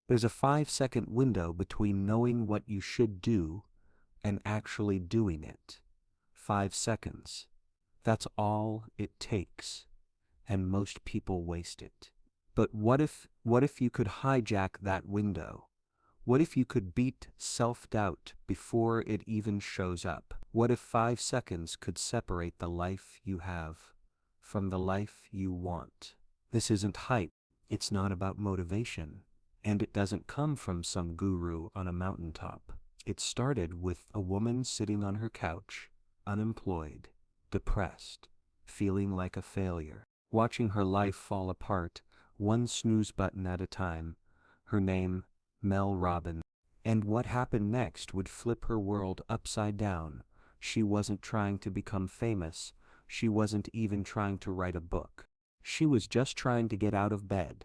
There's a 5-second window between knowing what you should do and actually doing it. 5 seconds. That's all it takes, and most people waste it. But what if you could hijack that window? What if you could beat self-doubt before it even shows up? What if 5 seconds could separate the life you have from the life you want? This isn't hype. It's not about motivation. And it doesn't come from some guru on a mountaintop. It started with a woman sitting on her couch, unemployed, depressed, feeling like a failure, watching her life fall apart, one snooze button at a time. Her name, Mel Robbins. And what happened next would flip her world upside down. She wasn't trying to become famous. She wasn't even trying to write a book. She was just trying to get out of bed.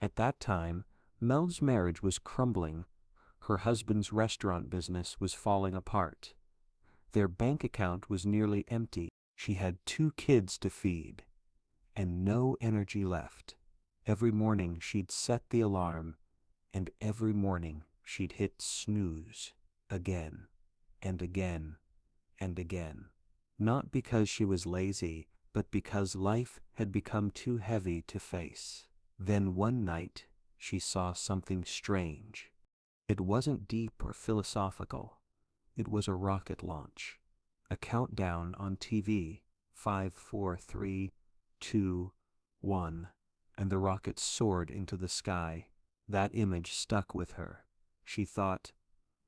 At that time, Mel's marriage was crumbling. Her husband's restaurant business was falling apart. Their bank account was nearly empty. She had 2 kids to feed, and no energy left. Every morning she'd set the alarm, and every morning she'd hit snooze again and again and again. Not because she was lazy, but because life had become too heavy to face. Then one night, she saw something strange. It wasn't deep or philosophical. It was a rocket launch. A countdown on TV, 5, 4, 3, 2, 1, and the rocket soared into the sky. That image stuck with her. She thought,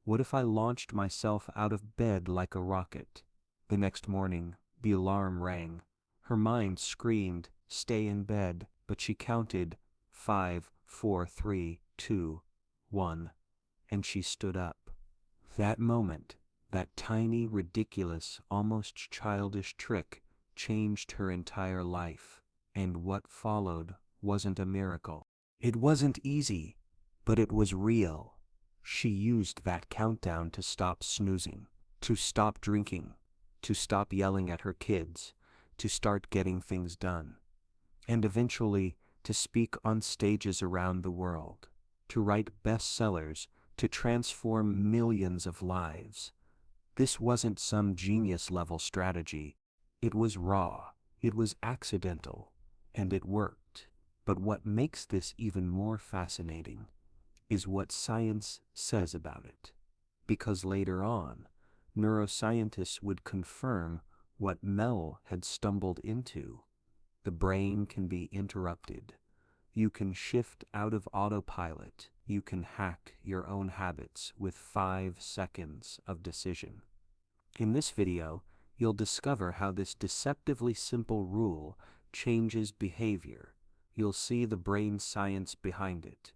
what if I launched myself out of bed like a rocket? The next morning, the alarm rang. Her mind screamed, stay in bed, but she counted 5, 4, 3, 2, 1, and she stood up. That moment, that tiny, ridiculous, almost childish trick changed her entire life. And what followed wasn't a miracle. It wasn't easy, but it was real. She used that countdown to stop snoozing, to stop drinking, to stop yelling at her kids, to start getting things done, and eventually to speak on stages around the world, to write bestsellers, to transform millions of lives. This wasn't some genius-level strategy. It was raw, it was accidental, and it worked. But what makes this even more fascinating is what science says about it. Because later on, neuroscientists would confirm what Mel had stumbled into. The brain can be interrupted. You can shift out of autopilot. You can hack your own habits with 5 seconds of decision. In this video, you'll discover how this deceptively simple rule changes behavior. You'll see the brain science behind it,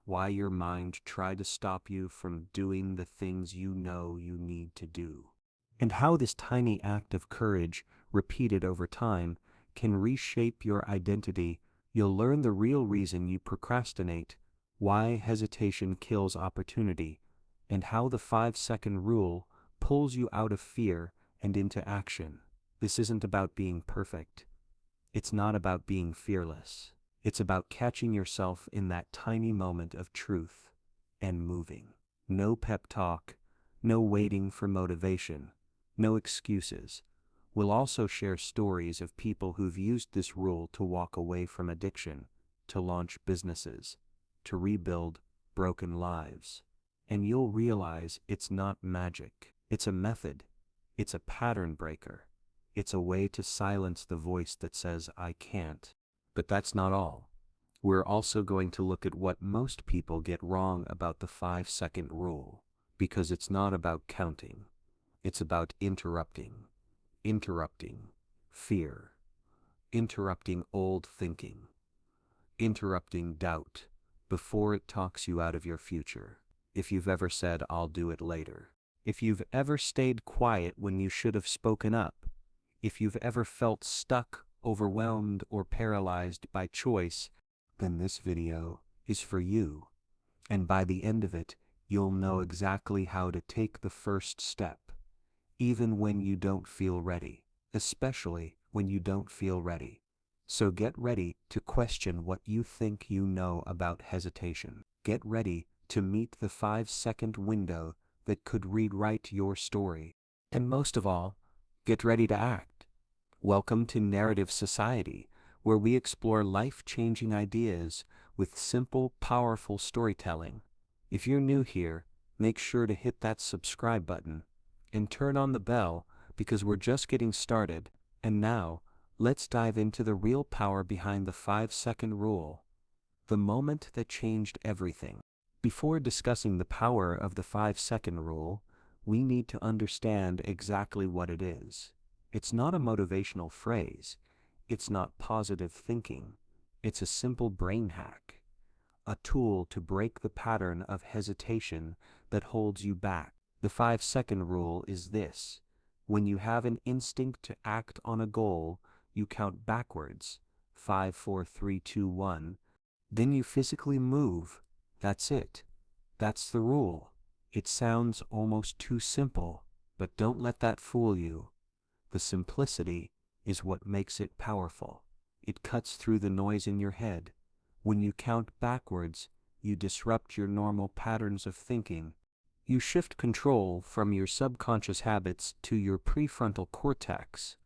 why your mind tried to stop you from doing the things you know you need to do, and how this tiny act of courage, repeated over time, can reshape your identity. You'll learn the real reason you procrastinate, why hesitation kills opportunity, and how the 5-second rule pulls you out of fear and into action. This isn't about being perfect. It's not about being fearless. It's about catching yourself in that tiny moment of truth and moving. No pep talk, no waiting for motivation, no excuses. We'll also share stories of people who've used this rule to walk away from addiction, to launch businesses, to rebuild broken lives. And you'll realize it's not magic. It's a method. It's a pattern breaker. It's a way to silence the voice that says, I can't. But that's not all. We're also going to look at what most people get wrong about the 5-second rule, because it's not about counting. It's about interrupting fear, interrupting old thinking, interrupting doubt before it talks you out of your future. If you've ever said, I'll do it later. If you've ever stayed quiet when you should have spoken up. If you've ever felt stuck, overwhelmed, or paralyzed by choice, then this video is for you. And by the end of it, you'll know exactly how to take the first step, even when you don't feel ready, especially when you don't feel ready. So get ready to question what you think you know about hesitation. Get ready to meet the 5-second window that could rewrite your story. And most of all, get ready to act. Welcome to Narrative Society, where we explore life-changing ideas with simple, powerful storytelling. If you're new here, make sure to hit that subscribe button and turn on the bell because we're just getting started. And now, let's dive into the real power behind the 5-second rule, the moment that changed everything. Before discussing the power of the 5-second rule, we need to understand exactly what it is. It's not a motivational phrase. It's not positive thinking. It's a simple brain hack, a tool to break the pattern of hesitation that holds you back. The 5-second rule is this: when you have an instinct to act on a goal, you count backwards, 5, 4, 3, 2, 1. Then you physically move. That's it. That's the rule. It sounds almost too simple, but don't let that fool you. The simplicity is what makes it powerful. It cuts through the noise in your head. When you count backwards, you disrupt your normal patterns of thinking. You shift control from your subconscious habits to your prefrontal cortex,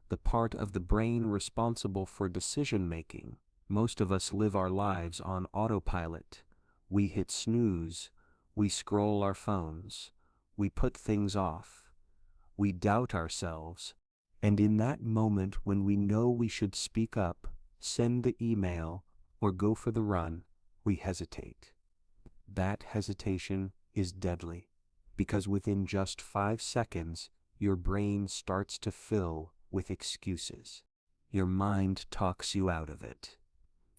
the part of the brain responsible for decision-making. Most of us live our lives on autopilot. We hit snooze. We scroll our phones. We put things off. We doubt ourselves. And in that moment when we know we should speak up, send the email, or go for the run, we hesitate. That hesitation is deadly, because within just 5 seconds, your brain starts to fill with excuses. Your mind talks you out of it.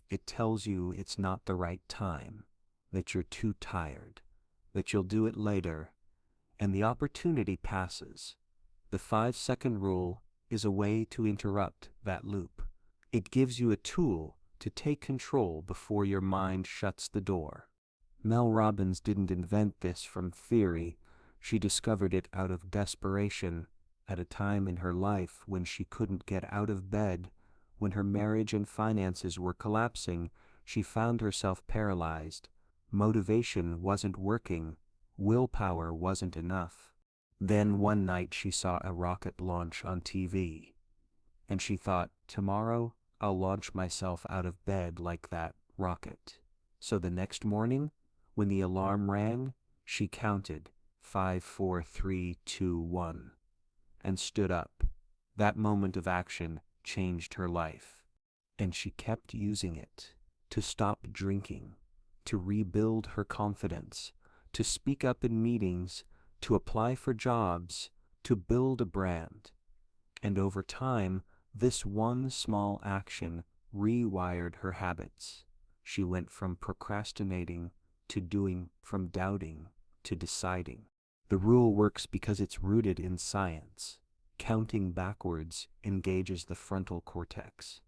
It tells you it's not the right time, that you're too tired, that you'll do it later, and the opportunity passes. The 5-second rule is a way to interrupt that loop. It gives you a tool to take control before your mind shuts the door. Mel Robbins didn't invent this from theory. She discovered it out of desperation, at a time in her life when she couldn't get out of bed. When her marriage and finances were collapsing, she found herself paralyzed. Motivation wasn't working. Willpower wasn't enough. Then one night she saw a rocket launch on TV, and she thought, tomorrow I'll launch myself out of bed like that rocket. So the next morning, when the alarm rang, she counted 5, 4, 3, 2, 1, and stood up. That moment of action changed her life, and she kept using it to stop drinking, to rebuild her confidence, to speak up in meetings, to apply for jobs, to build a brand. And over time, this one small action rewired her habits. She went from procrastinating to doing, from doubting to deciding. The rule works because it's rooted in science. Counting backwards engages the frontal cortex.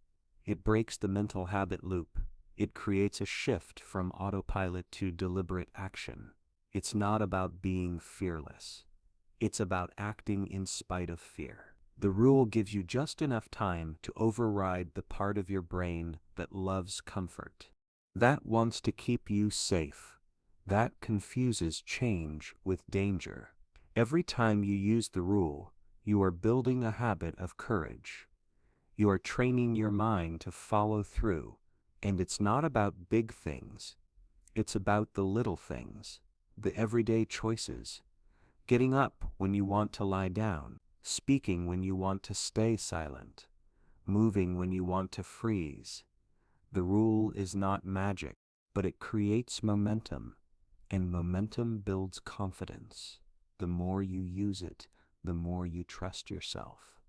It breaks the mental habit loop. It creates a shift from autopilot to deliberate action. It's not about being fearless. It's about acting in spite of fear. The rule gives you just enough time to override the part of your brain that loves comfort, that wants to keep you safe, that confuses change with danger. Every time you use the rule, you are building a habit of courage. You are training your mind to follow through, and it's not about big things. It's about the little things, the everyday choices. Getting up when you want to lie down, speaking when you want to stay silent, moving when you want to freeze. The rule is not magic, but it creates momentum, and momentum builds confidence. The more you use it, the more you trust yourself.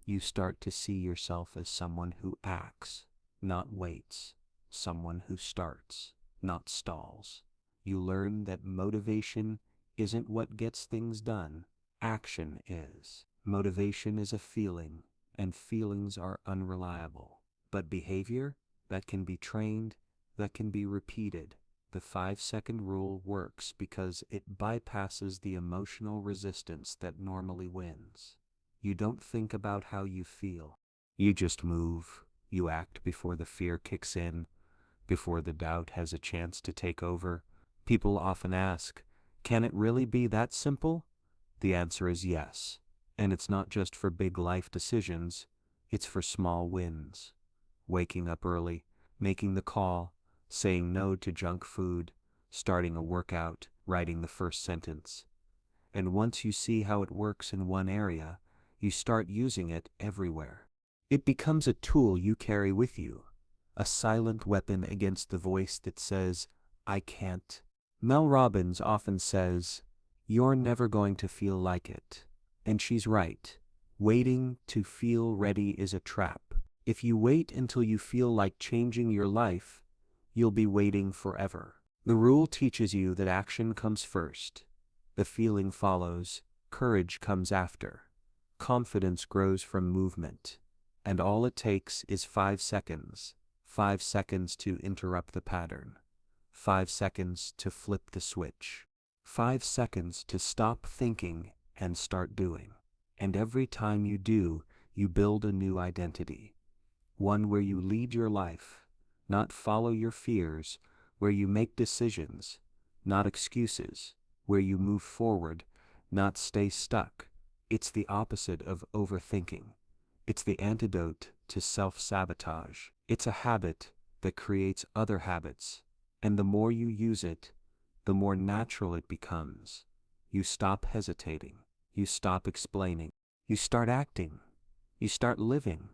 You start to see yourself as someone who acts, not waits, someone who starts, not stalls. You learn that motivation isn't what gets things done. Action is. Motivation is a feeling, and feelings are unreliable. But behavior, that can be trained, that can be repeated. The 5-second rule works because it bypasses the emotional resistance that normally wins. You don't think about how you feel. You just move. You act before the fear kicks in, before the doubt has a chance to take over. People often ask, can it really be that simple? The answer is yes. And it's not just for big life decisions, it's for small wins. Waking up early, making the call, saying no to junk food, starting a workout, writing the first sentence. And once you see how it works in one area, you start using it everywhere. It becomes a tool you carry with you, a silent weapon against the voice that says, I can't. Mel Robbins often says, you're never going to feel like it. And she's right. Waiting to feel ready is a trap. If you wait until you feel like changing your life, you'll be waiting forever. The rule teaches you that action comes first. The feeling follows, courage comes after. Confidence grows from movement. And all it takes is 5 seconds. 5 seconds to interrupt the pattern. 5 seconds to flip the switch. 5 seconds to stop thinking and start doing. And every time you do, you build a new identity. One where you lead your life, not follow your fears, where you make decisions, not excuses, where you move forward, not stay stuck. It's the opposite of overthinking. It's the antidote to self-sabotage. It's a habit that creates other habits, and the more you use it, the more natural it becomes. You stop hesitating. You stop explaining. You start acting. You start living.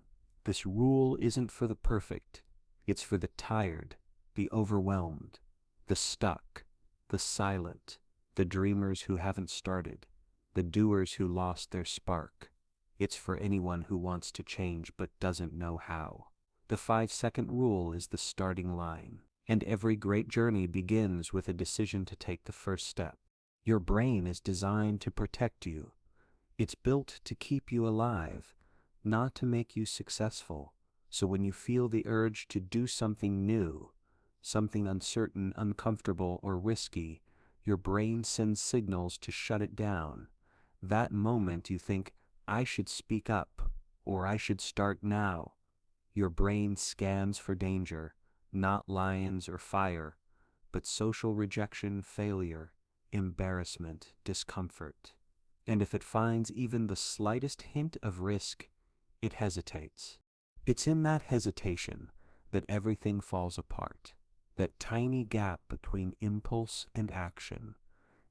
This rule isn't for the perfect. It's for the tired, the overwhelmed, the stuck, the silent, the dreamers who haven't started, the doers who lost their spark. It's for anyone who wants to change but doesn't know how. The 5-second rule is the starting line. And every great journey begins with a decision to take the first step. Your brain is designed to protect you. It's built to keep you alive, not to make you successful. So when you feel the urge to do something new, something uncertain, uncomfortable, or risky, your brain sends signals to shut it down. That moment you think, I should speak up, or I should start now. Your brain scans for danger, not lions or fire, but social rejection, failure, embarrassment, discomfort. And if it finds even the slightest hint of risk, it hesitates. It's in that hesitation that everything falls apart. That tiny gap between impulse and action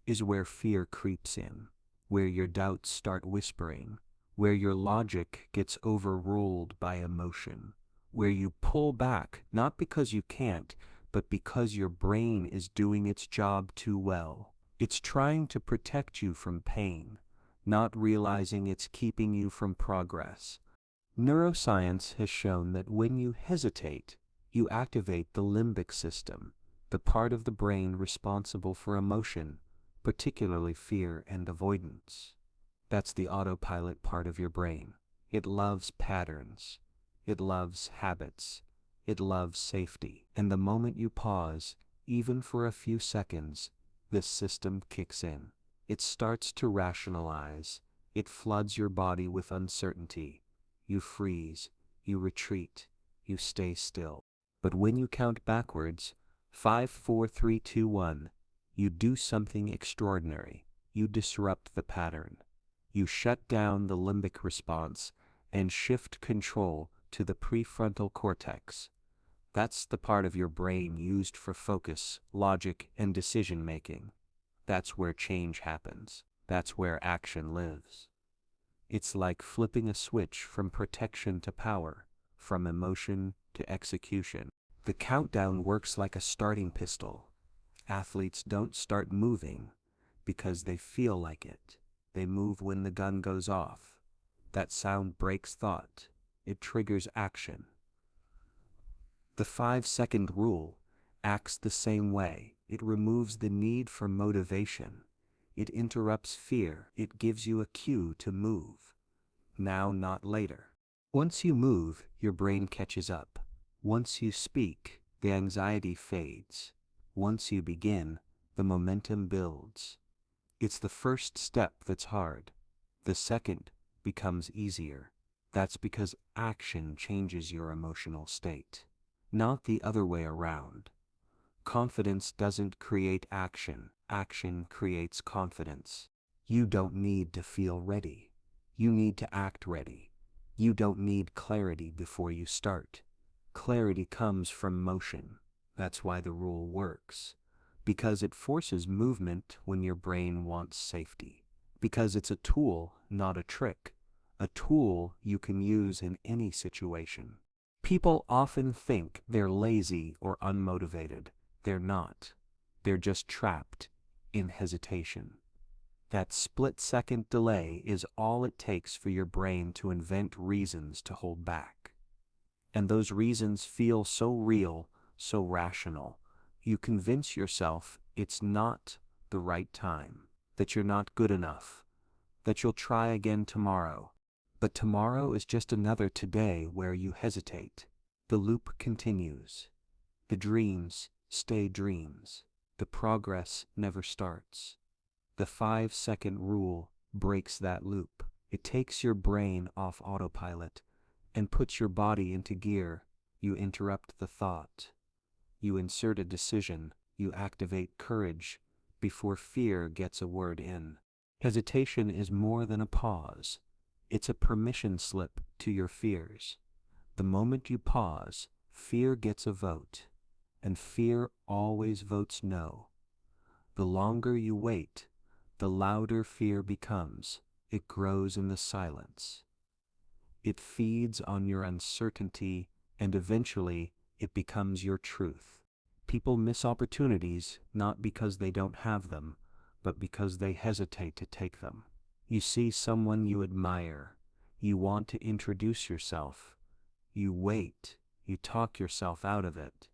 is where fear creeps in, where your doubts start whispering, where your logic gets overruled by emotion, where you pull back not because you can't, but because your brain is doing its job too well. It's trying to protect you from pain, not realizing it's keeping you from progress. Neuroscience has shown that when you hesitate, you activate the limbic system, the part of the brain responsible for emotion, particularly fear and avoidance. That's the autopilot part of your brain. It loves patterns. It loves habits. It loves safety. And the moment you pause, even for a few seconds, this system kicks in. It starts to rationalize. It floods your body with uncertainty. You freeze. You retreat. You stay still. But when you count backwards, 5, 4, 3, 2, 1, you do something extraordinary. You disrupt the pattern. You shut down the limbic response and shift control to the prefrontal cortex. That's the part of your brain used for focus, logic, and decision-making. That's where change happens. That's where action lives. It's like flipping a switch from protection to power, from emotion to execution. The countdown works like a starting pistol. Athletes don't start moving because they feel like it. They move when the gun goes off. That sound breaks thought. It triggers action. The 5-second rule acts the same way. It removes the need for motivation. It interrupts fear. It gives you a cue to move. Now, not later. Once you move, your brain catches up. Once you speak, the anxiety fades. Once you begin, the momentum builds. It's the first step that's hard. The second becomes easier. That's because action changes your emotional state, not the other way around. Confidence doesn't create action. Action creates confidence. You don't need to feel ready. You need to act ready. You don't need clarity before you start. Clarity comes from motion. That's why the rule works. Because it forces movement when your brain wants safety. Because it's a tool, not a trick. A tool you can use in any situation. People often think they're lazy or unmotivated. They're not. They're just trapped in hesitation. That split-second delay is all it takes for your brain to invent reasons to hold back. And those reasons feel so real, so rational. You convince yourself it's not the right time, that you're not good enough, that you'll try again tomorrow. But tomorrow is just another today where you hesitate. The loop continues. The dreams stay dreams. The progress never starts. The 5-second rule breaks that loop. It takes your brain off autopilot and puts your body into gear. You interrupt the thought. You insert a decision. You activate courage before fear gets a word in. Hesitation is more than a pause. It's a permission slip to your fears. The moment you pause, fear gets a vote, and fear always votes no. The longer you wait, the louder fear becomes. It grows in the silence. It feeds on your uncertainty, and eventually it becomes your truth. People miss opportunities not because they don't have them, but because they hesitate to take them. You see someone you admire. You want to introduce yourself. You wait. You talk yourself out of it.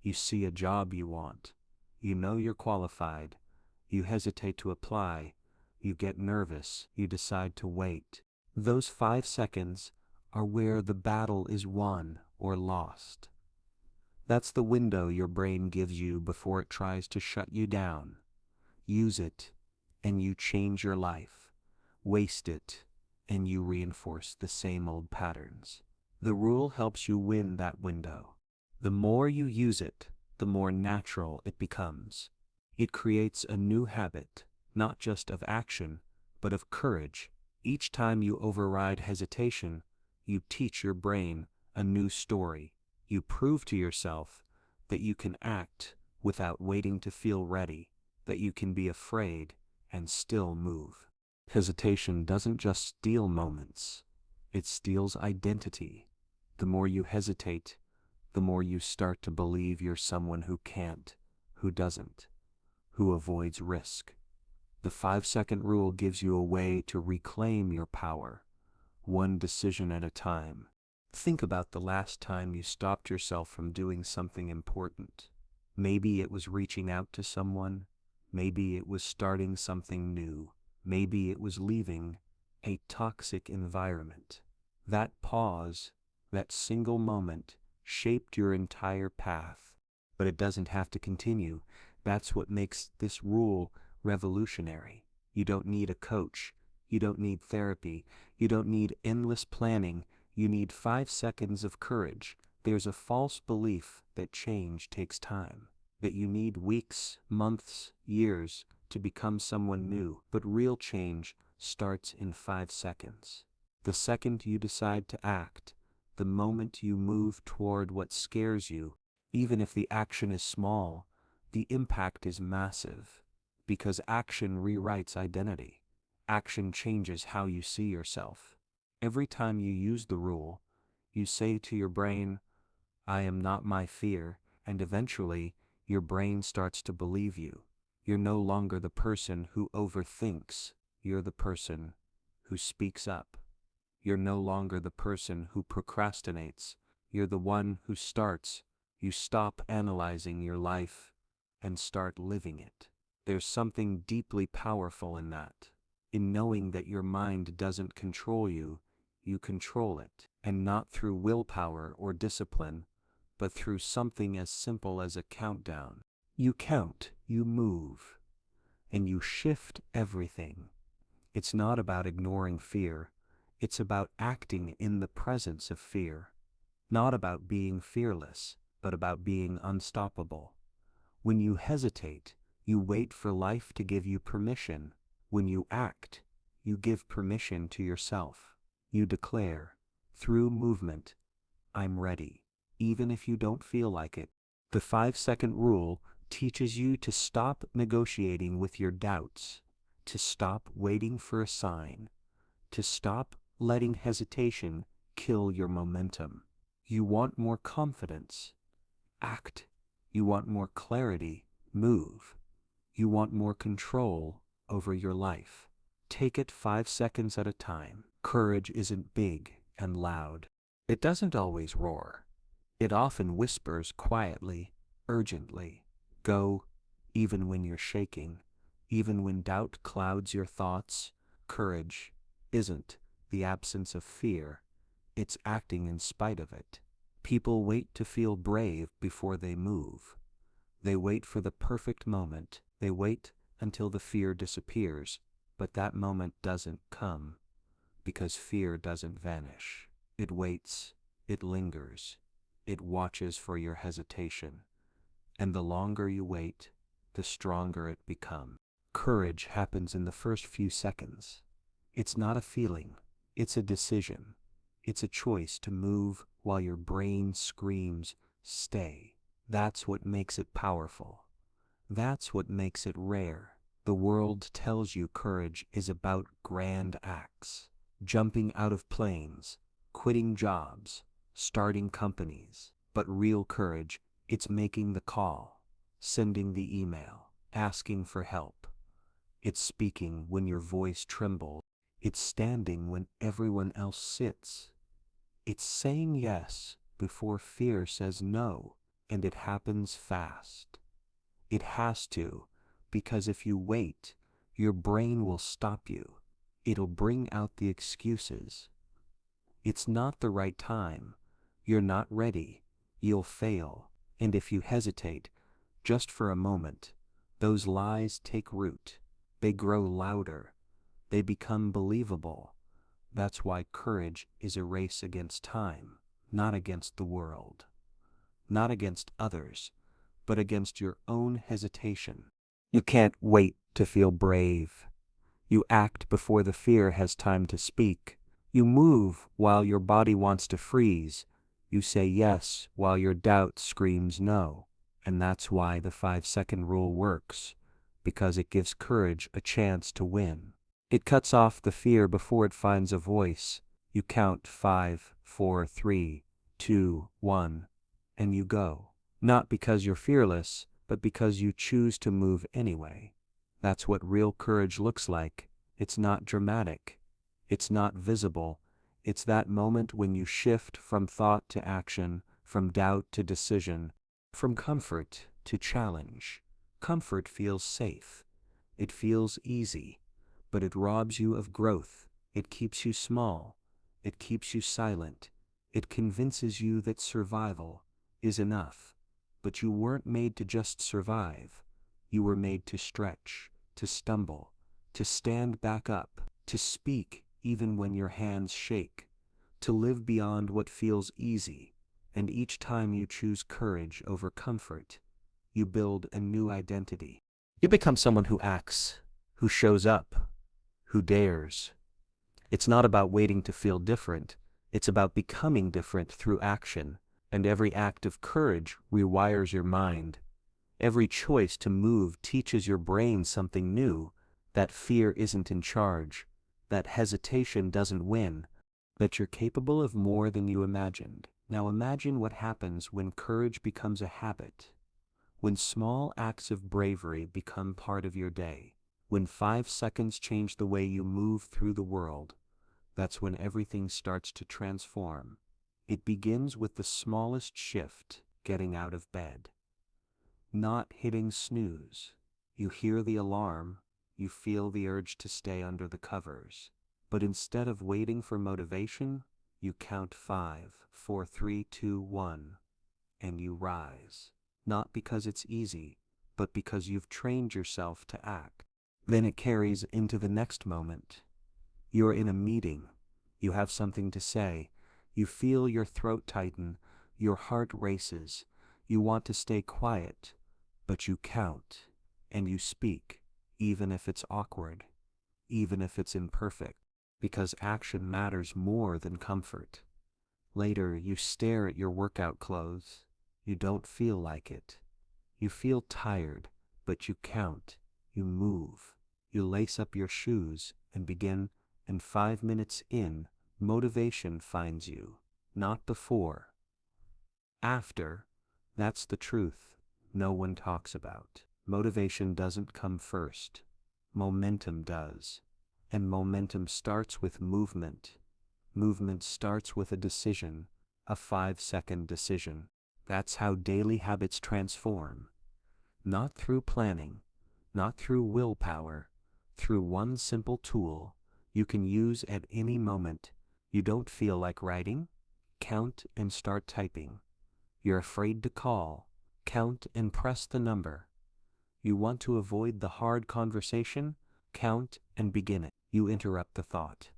You see a job you want. You know you're qualified. You hesitate to apply. You get nervous. You decide to wait. Those 5 seconds are where the battle is won or lost. That's the window your brain gives you before it tries to shut you down. Use it, and you change your life. Waste it, and you reinforce the same old patterns. The rule helps you win that window. The more you use it, the more natural it becomes. It creates a new habit, not just of action, but of courage. Each time you override hesitation, you teach your brain a new story. You prove to yourself that you can act without waiting to feel ready, that you can be afraid and still move. Hesitation doesn't just steal moments, it steals identity. The more you hesitate, the more you start to believe you're someone who can't, who doesn't, who avoids risk. The 5-second rule gives you a way to reclaim your power, one decision at a time. Think about the last time you stopped yourself from doing something important. Maybe it was reaching out to someone. Maybe it was starting something new. Maybe it was leaving a toxic environment. That pause, that single moment, shaped your entire path. But it doesn't have to continue. That's what makes this rule revolutionary. You don't need a coach. You don't need therapy. You don't need endless planning. You need 5 seconds of courage. There's a false belief that change takes time, that you need weeks, months, years to become someone new, but real change starts in 5 seconds. The second you decide to act, the moment you move toward what scares you, even if the action is small, the impact is massive, because action rewrites identity. Action changes how you see yourself. Every time you use the rule, you say to your brain, "I am not my fear," and eventually, your brain starts to believe you. You're no longer the person who overthinks. You're the person who speaks up. You're no longer the person who procrastinates. You're the one who starts. You stop analyzing your life and start living it. There's something deeply powerful in that. In knowing that your mind doesn't control you, you control it. And not through willpower or discipline, but through something as simple as a countdown. You count, you move, and you shift everything. It's not about ignoring fear. It's about acting in the presence of fear. Not about being fearless, but about being unstoppable. When you hesitate, you wait for life to give you permission. When you act, you give permission to yourself. You declare, through movement, I'm ready, even if you don't feel like it. The 5-second rule teaches you to stop negotiating with your doubts, to stop waiting for a sign, to stop letting hesitation kill your momentum. You want more confidence? Act. You want more clarity? Move. You want more control over your life? Take it 5 seconds at a time. Courage isn't big and loud. It doesn't always roar. It often whispers quietly, urgently. Go, even when you're shaking, even when doubt clouds your thoughts. Courage isn't the absence of fear, it's acting in spite of it. People wait to feel brave before they move. They wait for the perfect moment. They wait until the fear disappears, but that moment doesn't come because fear doesn't vanish. It waits, it lingers, it watches for your hesitation. And the longer you wait, the stronger it becomes. Courage happens in the first few seconds. It's not a feeling, it's a decision. It's a choice to move while your brain screams, stay. That's what makes it powerful. That's what makes it rare. The world tells you courage is about grand acts, jumping out of planes, quitting jobs, starting companies. But real courage, it's making the call, sending the email, asking for help. It's speaking when your voice trembles. It's standing when everyone else sits. It's saying yes before fear says no, and it happens fast. It has to, because if you wait, your brain will stop you. It'll bring out the excuses. It's not the right time. You're not ready. You'll fail. And if you hesitate, just for a moment, those lies take root. They grow louder. They become believable. That's why courage is a race against time, not against the world. Not against others, but against your own hesitation. You can't wait to feel brave. You act before the fear has time to speak. You move while your body wants to freeze. You say yes while your doubt screams no. And that's why the 5-second rule works, because it gives courage a chance to win. It cuts off the fear before it finds a voice. You count 5, 4, 3, 2, 1, and you go. Not because you're fearless, but because you choose to move anyway. That's what real courage looks like. It's not dramatic. It's not visible. It's that moment when you shift from thought to action, from doubt to decision, from comfort to challenge. Comfort feels safe. It feels easy. But it robs you of growth. It keeps you small. It keeps you silent. It convinces you that survival is enough. But you weren't made to just survive. You were made to stretch, to stumble, to stand back up, to speak even when your hands shake, to live beyond what feels easy. And each time you choose courage over comfort, you build a new identity. You become someone who acts, who shows up, who dares. It's not about waiting to feel different. It's about becoming different through action. And every act of courage rewires your mind. Every choice to move teaches your brain something new, that fear isn't in charge, that hesitation doesn't win, that you're capable of more than you imagined. Now imagine what happens when courage becomes a habit, when small acts of bravery become part of your day, when 5 seconds change the way you move through the world. That's when everything starts to transform. It begins with the smallest shift, getting out of bed. Not hitting snooze. You hear the alarm, you feel the urge to stay under the covers. But instead of waiting for motivation, you count 5, 4, 3, 2, 1, and you rise. Not because it's easy, but because you've trained yourself to act. Then it carries into the next moment. You're in a meeting. You have something to say. You feel your throat tighten. Your heart races. You want to stay quiet. but you count and you speak, even if it's awkward, even if it's imperfect, because action matters more than comfort. Later, you stare at your workout clothes. You don't feel like it. You feel tired, but you count, you move, you lace up your shoes and begin, and 5 minutes in, motivation finds you, not before. After, that's the truth no one talks about. Motivation doesn't come first. Momentum does. And momentum starts with movement. Movement starts with a decision, a 5-second decision. That's how daily habits transform. Not through planning, not through willpower, through one simple tool you can use at any moment. You don't feel like writing? Count and start typing. You're afraid to call? Count and press the number. You want to avoid the hard conversation? Count and begin it. You interrupt the thought.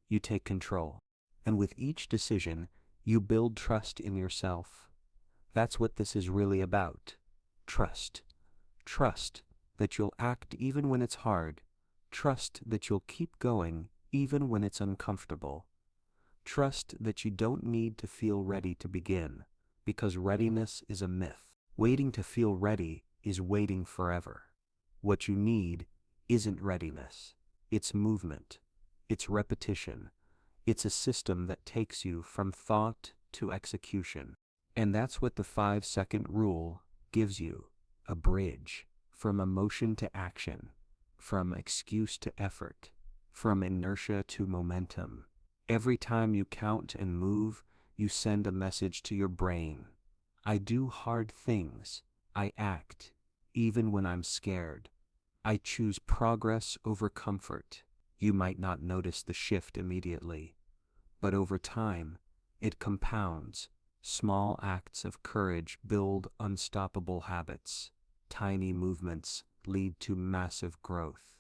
You take control. And with each decision, you build trust in yourself. That's what this is really about. Trust. Trust that you'll act even when it's hard. Trust that you'll keep going even when it's uncomfortable. Trust that you don't need to feel ready to begin, because readiness is a myth. Waiting to feel ready is waiting forever. What you need isn't readiness. It's movement. It's repetition. It's a system that takes you from thought to execution. And that's what the 5-second rule gives you. A bridge from emotion to action, from excuse to effort, from inertia to momentum. Every time you count and move, you send a message to your brain. I do hard things. I act, even when I'm scared. I choose progress over comfort. You might not notice the shift immediately, but over time, it compounds. Small acts of courage build unstoppable habits. Tiny movements lead to massive growth.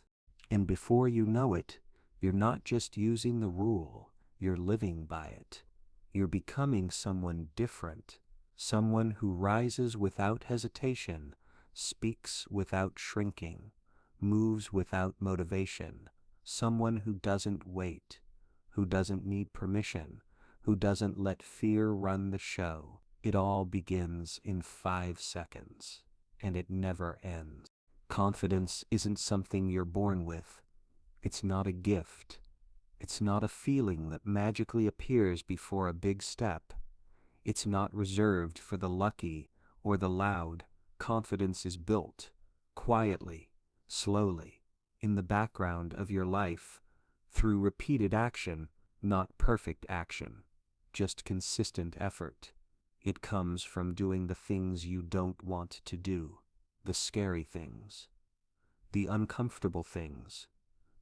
And before you know it, you're not just using the rule, you're living by it. You're becoming someone different, someone who rises without hesitation, speaks without shrinking, moves without motivation, someone who doesn't wait, who doesn't need permission, who doesn't let fear run the show. It all begins in 5 seconds, and it never ends. Confidence isn't something you're born with. It's not a gift. It's not a feeling that magically appears before a big step. It's not reserved for the lucky or the loud. Confidence is built quietly, slowly, in the background of your life, through repeated action, not perfect action, just consistent effort. It comes from doing the things you don't want to do, the scary things, the uncomfortable things,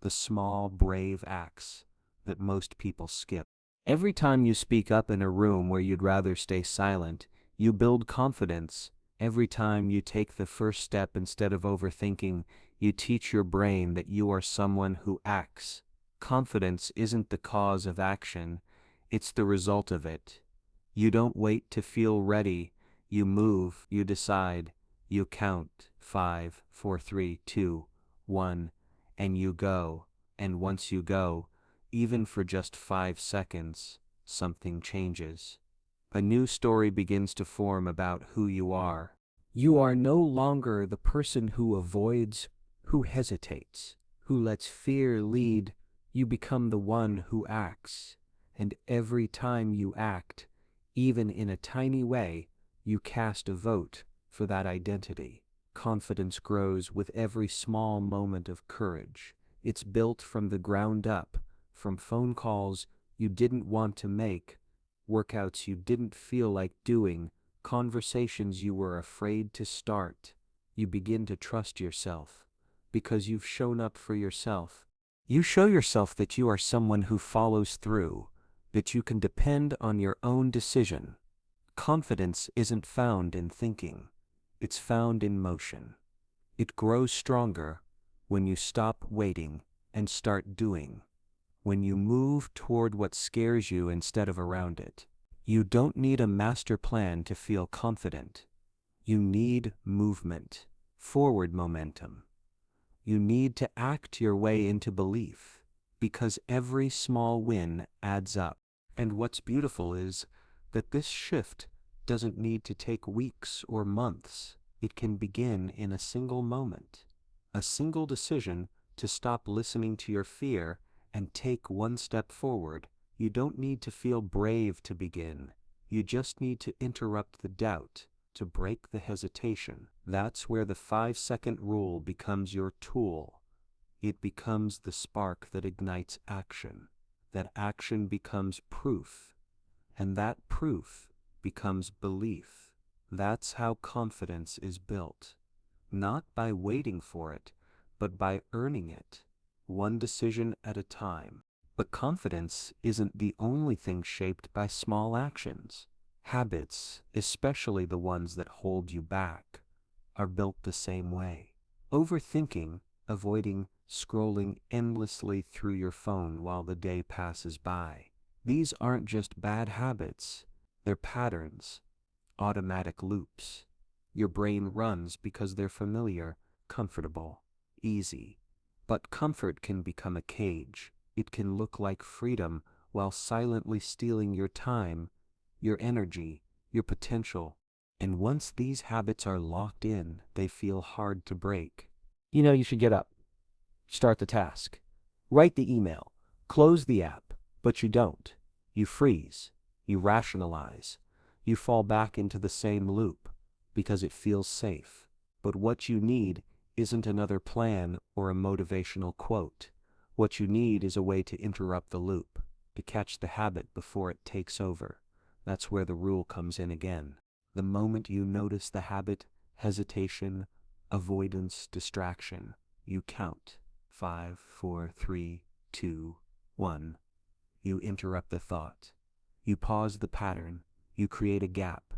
the small, brave acts that most people skip. Every time you speak up in a room where you'd rather stay silent, you build confidence. Every time you take the first step instead of overthinking, you teach your brain that you are someone who acts. Confidence isn't the cause of action, it's the result of it. You don't wait to feel ready, you move, you decide, you count 5, 4, 3, 2, 1, and you go. And once you go, even for just 5 seconds, something changes. A new story begins to form about who you are. You are no longer the person who avoids, who hesitates, who lets fear lead. You become the one who acts. And every time you act, even in a tiny way, you cast a vote for that identity. Confidence grows with every small moment of courage. It's built from the ground up, from phone calls you didn't want to make, workouts you didn't feel like doing, conversations you were afraid to start. You begin to trust yourself because you've shown up for yourself. You show yourself that you are someone who follows through, that you can depend on your own decision. Confidence isn't found in thinking, it's found in motion. It grows stronger when you stop waiting and start doing. When you move toward what scares you instead of around it. You don't need a master plan to feel confident. You need movement. forward momentum. You need to act your way into belief, because every small win adds up. And what's beautiful is that this shift doesn't need to take weeks or months. It can begin in a single moment. A single decision to stop listening to your fear and take one step forward. You don't need to feel brave to begin. You just need to interrupt the doubt, to break the hesitation. That's where the 5-second rule becomes your tool. It becomes the spark that ignites action. That action becomes proof, and that proof becomes belief. That's how confidence is built. Not by waiting for it, but by earning it, one decision at a time. But confidence isn't the only thing shaped by small actions. Habits, especially the ones that hold you back, are built the same way. Overthinking, avoiding scrolling endlessly through your phone while the day passes by. These aren't just bad habits, they're patterns, automatic loops. Your brain runs because they're familiar, comfortable, easy. But comfort can become a cage. It can look like freedom while silently stealing your time, your energy, your potential. And once these habits are locked in, they feel hard to break. You know you should get up, start the task, write the email, close the app, but you don't. You freeze, you rationalize, you fall back into the same loop because it feels safe. But what you need isn't another plan or a motivational quote. What you need is a way to interrupt the loop, to catch the habit before it takes over. That's where the rule comes in again. The moment you notice the habit, hesitation, avoidance, distraction, you count. 5, 4, 3, 2, 1. You interrupt the thought. You pause the pattern. You create a gap.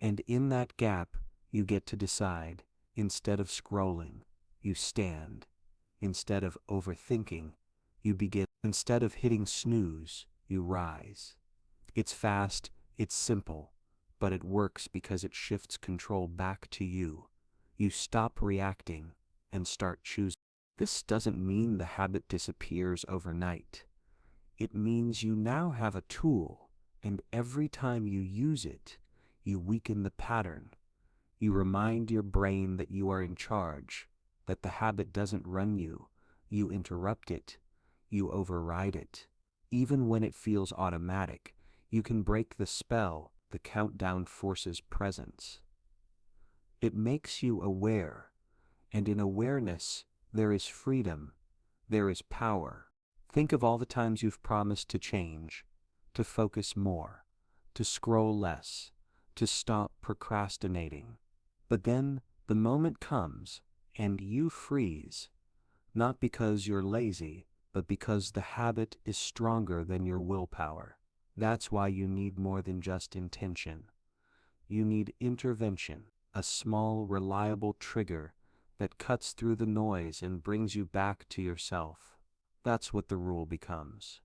And in that gap, you get to decide. Instead of scrolling, you stand. Instead of overthinking, you begin. Instead of hitting snooze, you rise. It's fast, it's simple, but it works because it shifts control back to you. You stop reacting and start choosing. This doesn't mean the habit disappears overnight. It means you now have a tool, and every time you use it, you weaken the pattern. You remind your brain that you are in charge, that the habit doesn't run you. You interrupt it. You override it. Even when it feels automatic, you can break the spell. The countdown forces presence. It makes you aware, and in awareness, there is freedom, there is power. Think of all the times you've promised to change, to focus more, to scroll less, to stop procrastinating. But then the moment comes, and you freeze, not because you're lazy, but because the habit is stronger than your willpower. That's why you need more than just intention. You need intervention, a small, reliable trigger that cuts through the noise and brings you back to yourself. That's what the rule becomes.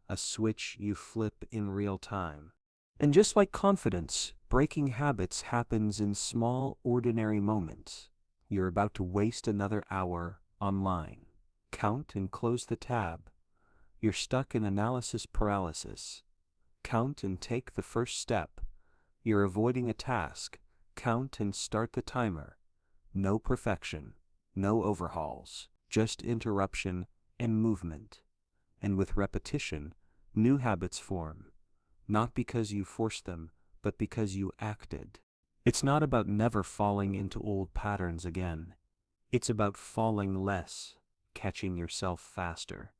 A switch you flip in real time. And just like confidence, breaking habits happens in small, ordinary moments. You're about to waste another hour online. Count and close the tab. You're stuck in analysis paralysis. Count and take the first step. You're avoiding a task. Count and start the timer. No perfection, no overhauls, just interruption and movement. And with repetition, new habits form. Not because you forced them, but because you acted. It's not about never falling into old patterns again. It's about falling less, catching yourself faster,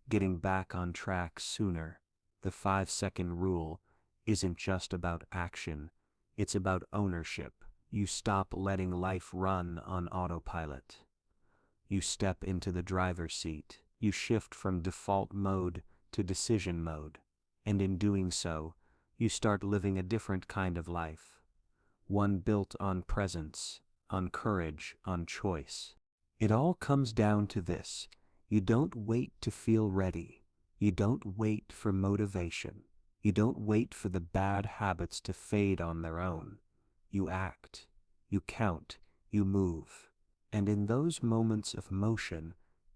getting back on track sooner. The 5-second rule isn't just about action, it's about ownership. You stop letting life run on autopilot. You step into the driver's seat. You shift from default mode to decision mode. And in doing so, you start living a different kind of life. One built on presence, on courage, on choice. It all comes down to this. You don't wait to feel ready. You don't wait for motivation. You don't wait for the bad habits to fade on their own. You act. You count. You move. And in those moments of motion,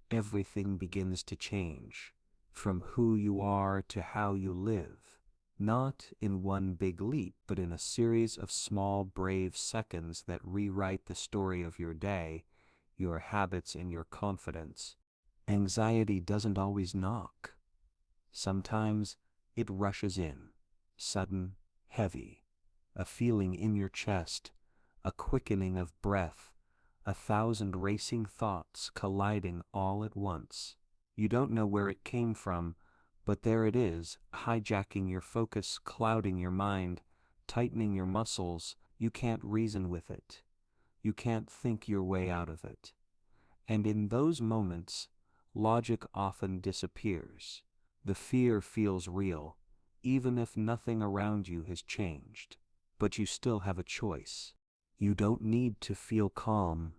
everything begins to change, from who you are to how you live. Not in one big leap, but in a series of small, brave seconds that rewrite the story of your day, your habits, and your confidence. Anxiety doesn't always knock. Sometimes it rushes in, sudden, heavy, a feeling in your chest, a quickening of breath, 1,000 racing thoughts colliding all at once. You don't know where it came from, but there it is, hijacking your focus, clouding your mind, tightening your muscles. You can't reason with it. You can't think your way out of it. And in those moments, logic often disappears. The fear feels real, even if nothing around you has changed. But you still have a choice. You don't need to feel calm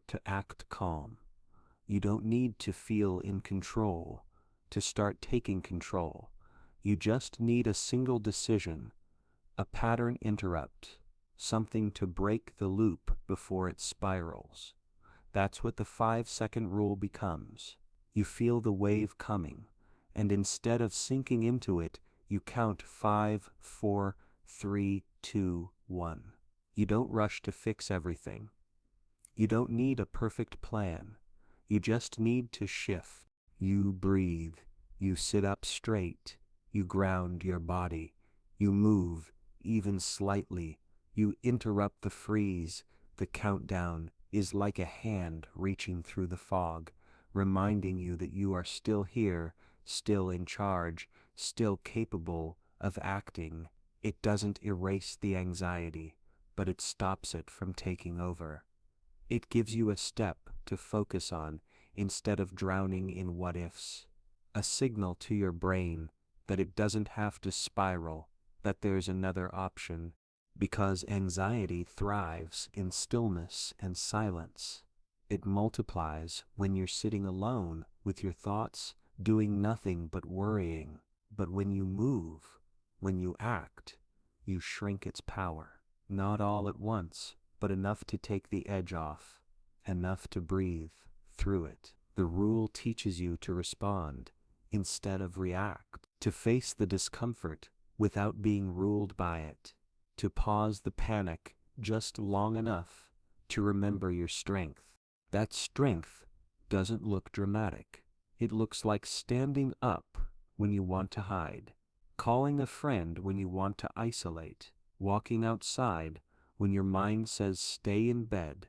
to act calm. You don't need to feel in control to start taking control. You just need a single decision, a pattern interrupt, something to break the loop before it spirals. That's what the 5-second rule becomes. You feel the wave coming, and instead of sinking into it, you count 5, 4, 3, 2, 1. You don't rush to fix everything. You don't need a perfect plan. You just need to shift. You breathe. You sit up straight. You ground your body. You move, even slightly. You interrupt the freeze. The countdown is like a hand reaching through the fog, reminding you that you are still here, still in charge, still capable of acting. It doesn't erase the anxiety, but it stops it from taking over. It gives you a step to focus on instead of drowning in what-ifs. A signal to your brain that it doesn't have to spiral, that there's another option. Because anxiety thrives in stillness and silence. It multiplies when you're sitting alone with your thoughts, doing nothing but worrying. But when you move, when you act, you shrink its power. Not all at once, but enough to take the edge off, enough to breathe through it. The rule teaches you to respond instead of react, to face the discomfort without being ruled by it, to pause the panic just long enough to remember your strength. That strength doesn't look dramatic. It looks like standing up when you want to hide, calling a friend when you want to isolate, walking outside when your mind says stay in bed.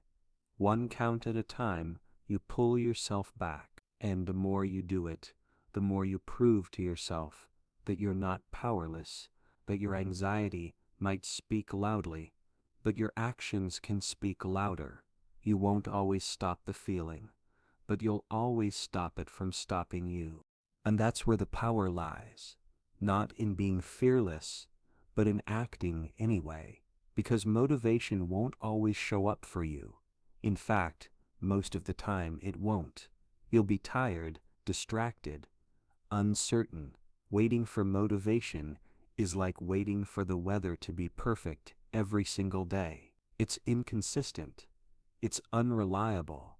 One count at a time, you pull yourself back, and the more you do it, the more you prove to yourself that you're not powerless, that your anxiety might speak loudly, but your actions can speak louder. You won't always stop the feeling, but you'll always stop it from stopping you. And that's where the power lies, not in being fearless, but in acting anyway. Because motivation won't always show up for you. In fact, most of the time it won't. You'll be tired, distracted, uncertain. Waiting for motivation is like waiting for the weather to be perfect every single day. It's inconsistent, it's unreliable,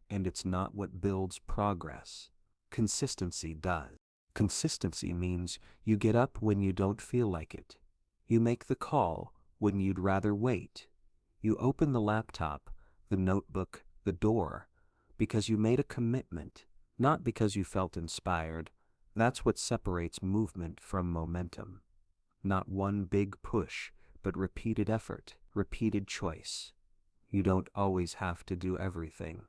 and it's not what builds progress. Consistency does. Consistency means you get up when you don't feel like it. You make the call when you'd rather wait. You open the laptop, the notebook, the door, because you made a commitment, not because you felt inspired. That's what separates movement from momentum. Not one big push, but repeated effort, repeated choice. You don't always have to do everything.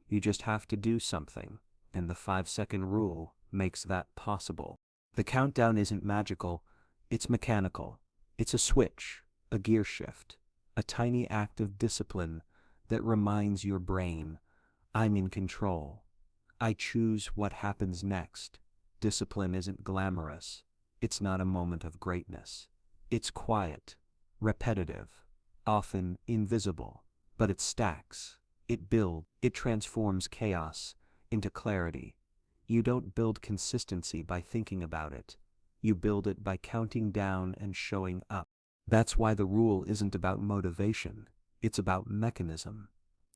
You just have to do something, and the 5-second rule makes that possible. The countdown isn't magical, it's mechanical. It's a switch, a gear shift, a tiny act of discipline that reminds your brain, I'm in control. I choose what happens next. Discipline isn't glamorous. It's not a moment of greatness. It's quiet, repetitive, often invisible, but it stacks. It builds. It transforms chaos into clarity. You don't build consistency by thinking about it. You build it by counting down and showing up. That's why the rule isn't about motivation. It's about mechanism.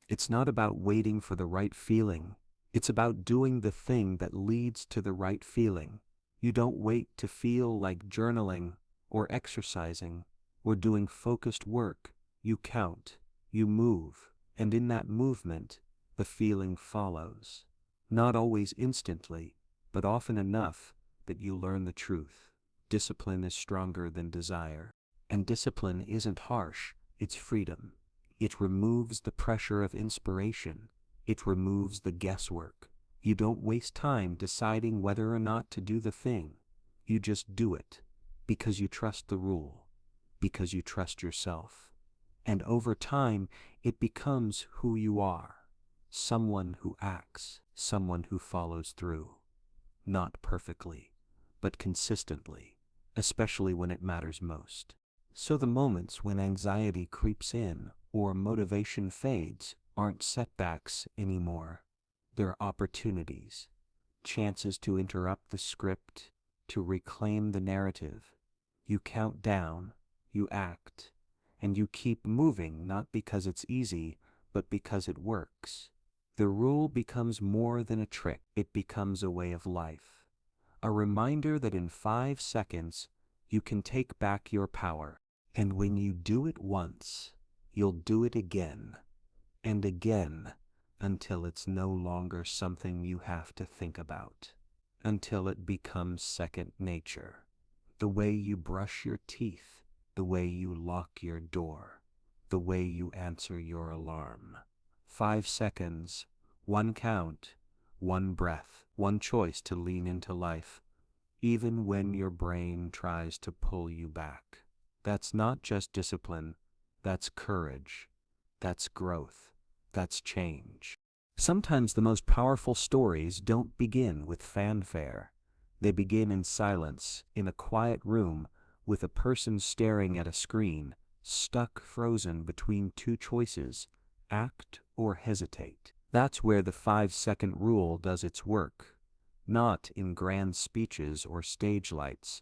It's not about waiting for the right feeling. It's about doing the thing that leads to the right feeling. You don't wait to feel like journaling or exercising or doing focused work. You count, you move, and in that movement, the feeling follows. Not always instantly, but often enough that you learn the truth. Discipline is stronger than desire. And discipline isn't harsh, it's freedom. It removes the pressure of inspiration. It removes the guesswork. You don't waste time deciding whether or not to do the thing. You just do it because you trust the rule, because you trust yourself. And over time, it becomes who you are. Someone who acts, someone who follows through. Not perfectly, but consistently, especially when it matters most. So the moments when anxiety creeps in or motivation fades aren't setbacks anymore. They're opportunities, chances to interrupt the script, to reclaim the narrative. You count down, you act, and you keep moving not because it's easy, but because it works. The rule becomes more than a trick, it becomes a way of life. A reminder that in 5 seconds, you can take back your power. And when you do it once, you'll do it again and again until it's no longer something you have to think about, until it becomes second nature. The way you brush your teeth, the way you lock your door, the way you answer your alarm. 5 seconds, one count, one breath, one choice to lean into life, even when your brain tries to pull you back. That's not just discipline, that's courage, that's growth, that's change. Sometimes the most powerful stories don't begin with fanfare. They begin in silence, in a quiet room, with a person staring at a screen, stuck frozen between two choices, act or hesitate. That's where the 5-second rule does its work. Not in grand speeches or stage lights,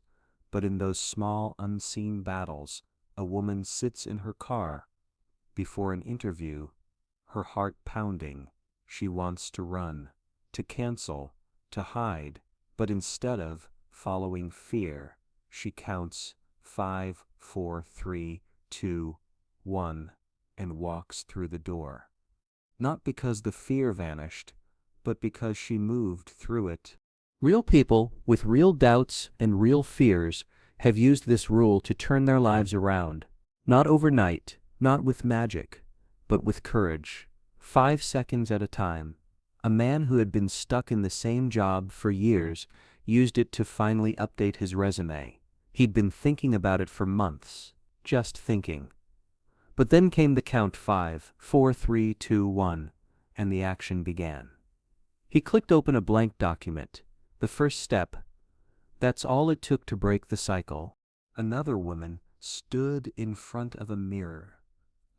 but in those small unseen battles. A woman sits in her car before an interview, her heart pounding. She wants to run, to cancel, to hide, but instead of following fear, she counts 5, 4, 3, 2, 1, and walks through the door. Not because the fear vanished, but because she moved through it. Real people with real doubts and real fears have used this rule to turn their lives around. Not overnight, not with magic, but with courage. 5 seconds at a time. A man who had been stuck in the same job for years used it to finally update his resume. He'd been thinking about it for months, just thinking. But then came the count 5, 4, 3, 2, 1, and the action began. He clicked open a blank document. The first step. That's all it took to break the cycle. Another woman stood in front of a mirror,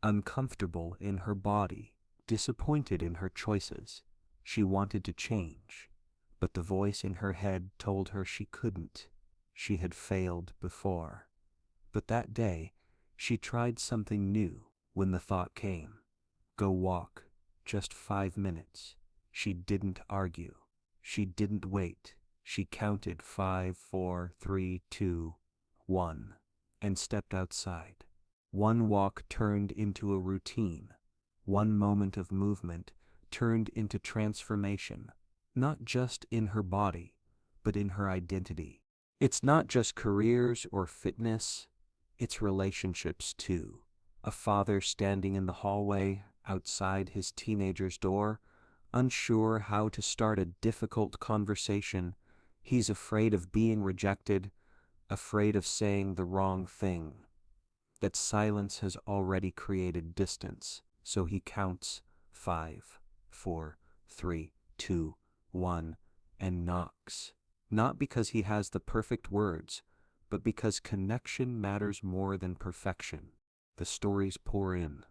uncomfortable in her body, disappointed in her choices. She wanted to change, but the voice in her head told her she couldn't. She had failed before. But that day, she tried something new. When the thought came, go walk, just 5 minutes. She didn't argue. She didn't wait. She counted 5, 4, 3, 2, 1, and stepped outside. One walk turned into a routine. One moment of movement turned into transformation, not just in her body, but in her identity. It's not just careers or fitness, it's relationships too. A father standing in the hallway outside his teenager's door, unsure how to start a difficult conversation. He's afraid of being rejected, afraid of saying the wrong thing. That silence has already created distance, so he counts 5, 4, 3, 2, 1, and knocks. Not because he has the perfect words, but because connection matters more than perfection. The stories pour in.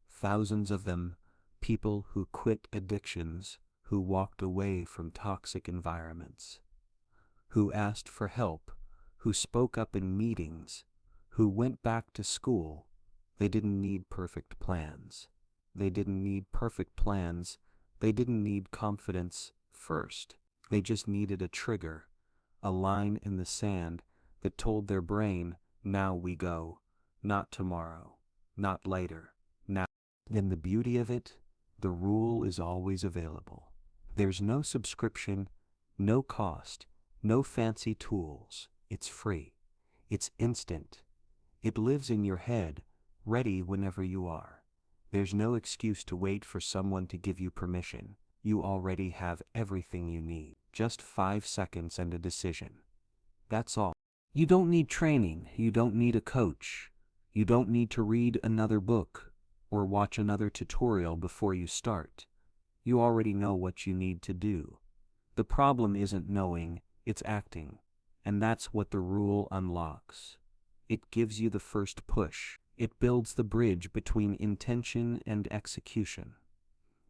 Thousands of them, people who quit addictions, who walked away from toxic environments, who asked for help, who spoke up in meetings, who went back to school. They didn't need perfect plans. They didn't need perfect plans. They didn't need confidence first. They just needed a trigger, a line in the sand that told their brain, now we go, not tomorrow, not later, now. And the beauty of it, the rule is always available. There's no subscription, no cost, no fancy tools. It's free. It's instant. It lives in your head, ready whenever you are. There's no excuse to wait for someone to give you permission. You already have everything you need. Just 5 seconds and a decision. That's all. You don't need training. You don't need a coach. You don't need to read another book or watch another tutorial before you start. You already know what you need to do. The problem isn't knowing, it's acting. And that's what the rule unlocks. It gives you the first push. It builds the bridge between intention and execution.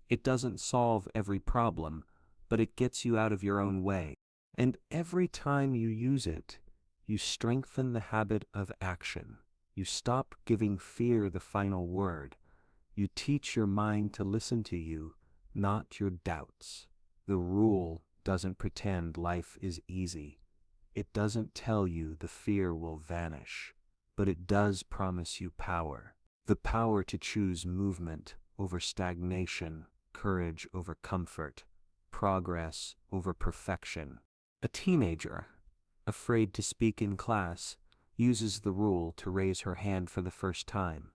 It doesn't solve every problem, but it gets you out of your own way. And every time you use it, you strengthen the habit of action. You stop giving fear the final word. You teach your mind to listen to you, not your doubts. The rule doesn't pretend life is easy. It doesn't tell you the fear will vanish, but it does promise you power. The power to choose movement over stagnation, courage over comfort, progress over perfection. A teenager, afraid to speak in class, uses the rule to raise her hand for the first time.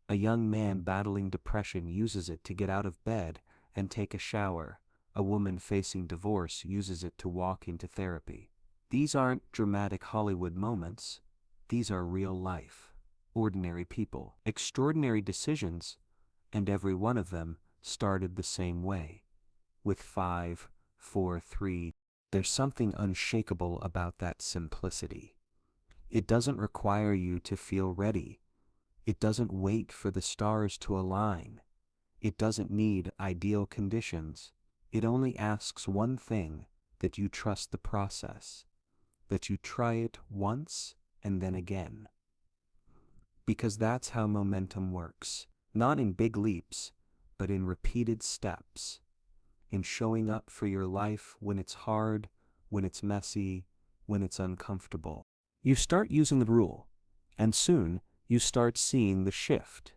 A young man battling depression uses it to get out of bed and take a shower. A woman facing divorce uses it to walk into therapy. These aren't dramatic Hollywood moments. These are real life, ordinary people, extraordinary decisions, and every one of them started the same way, with 5, 4, 3. There's something unshakable about that simplicity. It doesn't require you to feel ready. It doesn't wait for the stars to align. It doesn't need ideal conditions. It only asks one thing, that you trust the process, that you try it once and then again. Because that's how momentum works, not in big leaps, but in repeated steps, in showing up for your life when it's hard, when it's messy, when it's uncomfortable. You start using the rule, and soon you start seeing the shift.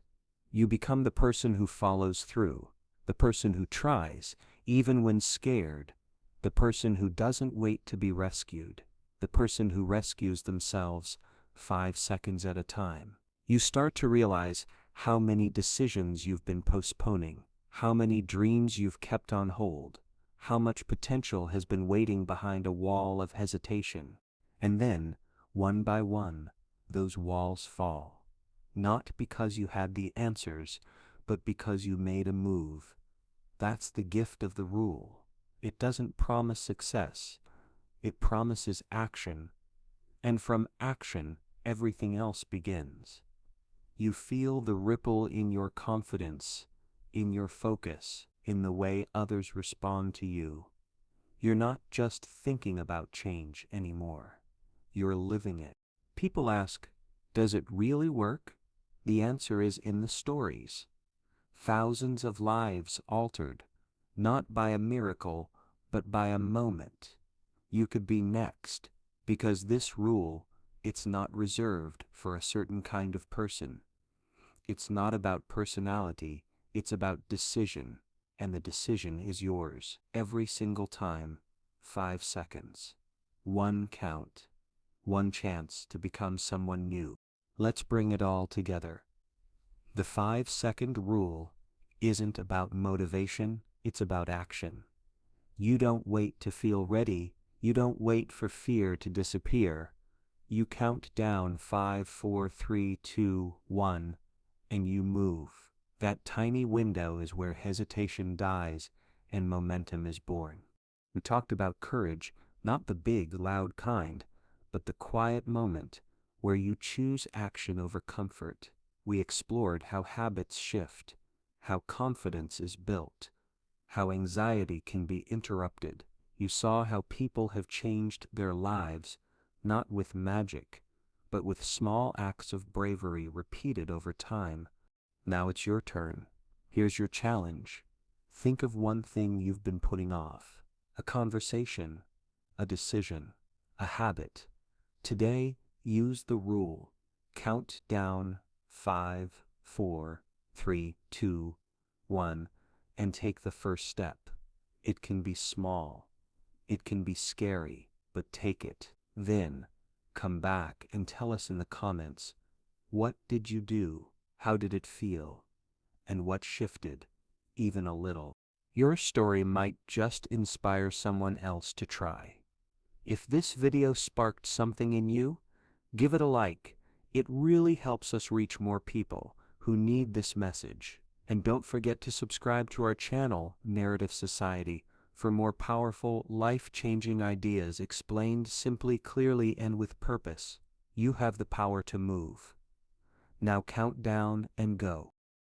You become the person who follows through, the person who tries, even when scared, the person who doesn't wait to be rescued, the person who rescues themselves 5 seconds at a time. You start to realize how many decisions you've been postponing, how many dreams you've kept on hold, how much potential has been waiting behind a wall of hesitation. And then, one by one, those walls fall. Not because you had the answers, but because you made a move. That's the gift of the rule. It doesn't promise success. It promises action. And from action, everything else begins. You feel the ripple in your confidence, in your focus, in the way others respond to you. You're not just thinking about change anymore. You're living it. People ask, does it really work? The answer is in the stories. Thousands of lives altered, not by a miracle, but by a moment. You could be next, because this rule, it's not reserved for a certain kind of person. It's not about personality, it's about decision, and the decision is yours. Every single time, 5 seconds. One count. One chance to become someone new. Let's bring it all together. The 5-second rule isn't about motivation, it's about action. You don't wait to feel ready, you don't wait for fear to disappear. You count down 5, 4, 3, 2, 1, and you move. That tiny window is where hesitation dies and momentum is born. We talked about courage, not the big, loud kind, but the quiet moment where you choose action over comfort. We explored how habits shift, how confidence is built, how anxiety can be interrupted. You saw how people have changed their lives, not with magic, but with small acts of bravery repeated over time. Now it's your turn. Here's your challenge. Think of one thing you've been putting off. A conversation, a decision, a habit. Today, use the rule. Count down 5, 4, 3, 2, 1, and take the first step. It can be small. It can be scary, but take it. Then, come back and tell us in the comments, what did you do? How did it feel? And what shifted, even a little? Your story might just inspire someone else to try. If this video sparked something in you, give it a like. It really helps us reach more people who need this message. And don't forget to subscribe to our channel, Narrative Society, for more powerful, life-changing ideas explained simply, clearly, and with purpose. You have the power to move. Now count down and go.